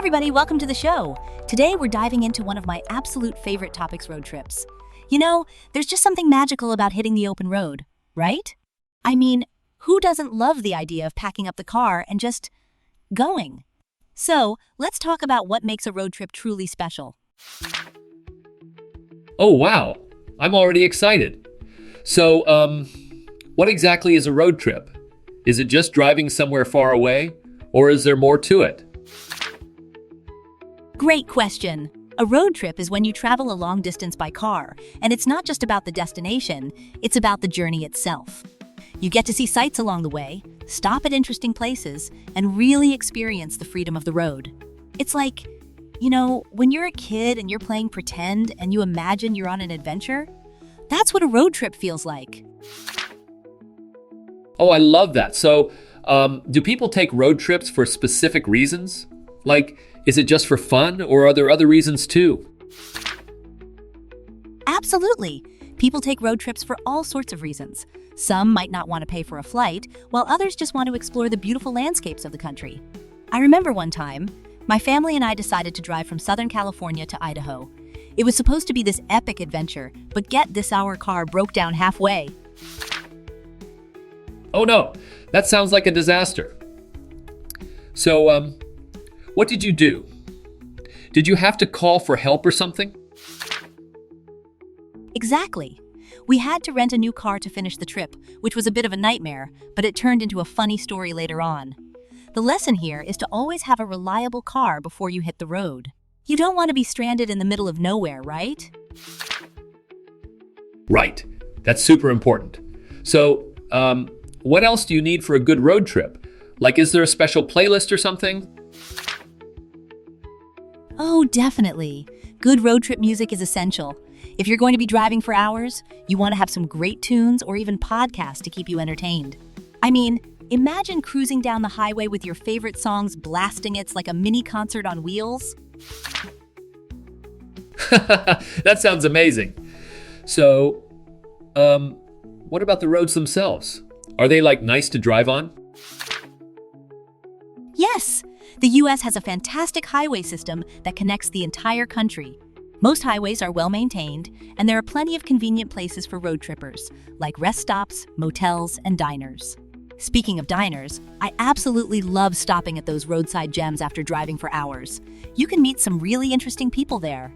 everybody, welcome to the show. Today we're diving into one of my absolute favorite topics, road trips. You know, there's just something magical about hitting the open road, right? I mean, who doesn't love the idea of packing up the car and just going? So, let's talk about what makes a road trip truly special. Oh, wow. I'm already excited. So, what exactly is a road trip? Is it just driving somewhere far away, or is there more to it? Great question. A road trip is when you travel a long distance by car, and it's not just about the destination, it's about the journey itself. You get to see sights along the way, stop at interesting places, and really experience the freedom of the road. It's like, you know, when you're a kid and you're playing pretend and you imagine you're on an adventure, that's what a road trip feels like. Oh, I love that. So, do people take road trips for specific reasons? Like, is it just for fun, or are there other reasons too? Absolutely. People take road trips for all sorts of reasons. Some might not want to pay for a flight, while others just want to explore the beautiful landscapes of the country. I remember one time, my family and I decided to drive from Southern California to Idaho. It was supposed to be this epic adventure, but get this, our car broke down halfway. Oh no, that sounds like a disaster. So, what did you do? Did you have to call for help or something? Exactly. We had to rent a new car to finish the trip, which was a bit of a nightmare, but it turned into a funny story later on. The lesson here is to always have a reliable car before you hit the road. You don't want to be stranded in the middle of nowhere, right? Right. That's super important. So, what else do you need for a good road trip? Like, is there a special playlist or something? Oh, definitely. Good road trip music is essential. If you're going to be driving for hours, you want to have some great tunes or even podcasts to keep you entertained. I mean, imagine cruising down the highway with your favorite songs blasting. It's like a mini concert on wheels. That sounds amazing. So, what about the roads themselves? Are they nice to drive on? Yes, the U.S. has a fantastic highway system that connects the entire country. Most highways are well maintained, and there are plenty of convenient places for road trippers, like rest stops, motels, and diners. Speaking of diners, I absolutely love stopping at those roadside gems after driving for hours. You can meet some really interesting people there.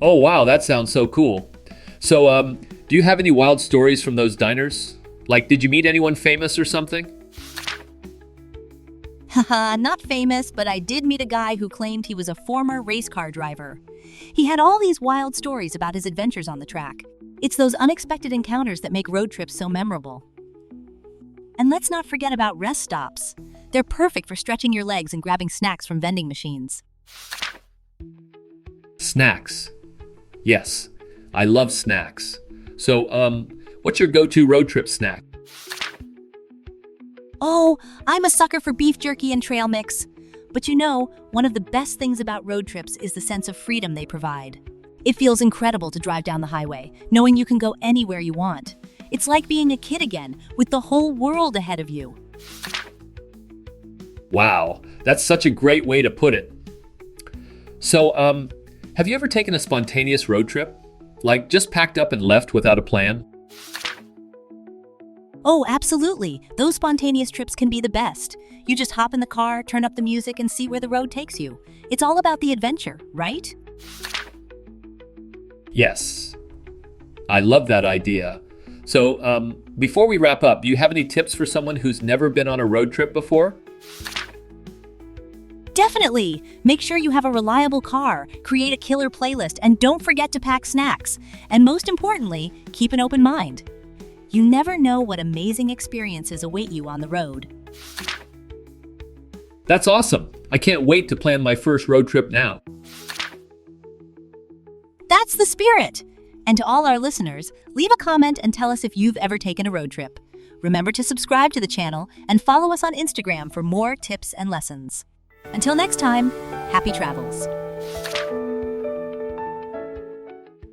Oh, wow, that sounds so cool. So, do you have any wild stories from those diners? Did you meet anyone famous or something? Haha, not famous, but I did meet a guy who claimed he was a former race car driver. He had all these wild stories about his adventures on the track. It's those unexpected encounters that make road trips so memorable. And let's not forget about rest stops. They're perfect for stretching your legs and grabbing snacks from vending machines. Snacks. Yes, I love snacks. So, what's your go-to road trip snack? Oh, I'm a sucker for beef jerky and trail mix. But you know, one of the best things about road trips is the sense of freedom they provide. It feels incredible to drive down the highway, knowing you can go anywhere you want. It's like being a kid again, with the whole world ahead of you. Wow, that's such a great way to put it. So, have you ever taken a spontaneous road trip? Just packed up and left without a plan? Oh, absolutely. Those spontaneous trips can be the best. You just hop in the car, turn up the music, and see where the road takes you. It's all about the adventure, right? Yes. I love that idea. So, before we wrap up, do you have any tips for someone who's never been on a road trip before? Definitely! Make sure you have a reliable car, create a killer playlist, and don't forget to pack snacks. And most importantly, keep an open mind. You never know what amazing experiences await you on the road. That's awesome. I can't wait to plan my first road trip now. That's the spirit! And to all our listeners, leave a comment and tell us if you've ever taken a road trip. Remember to subscribe to the channel and follow us on Instagram for more tips and lessons. Until next time, happy travels.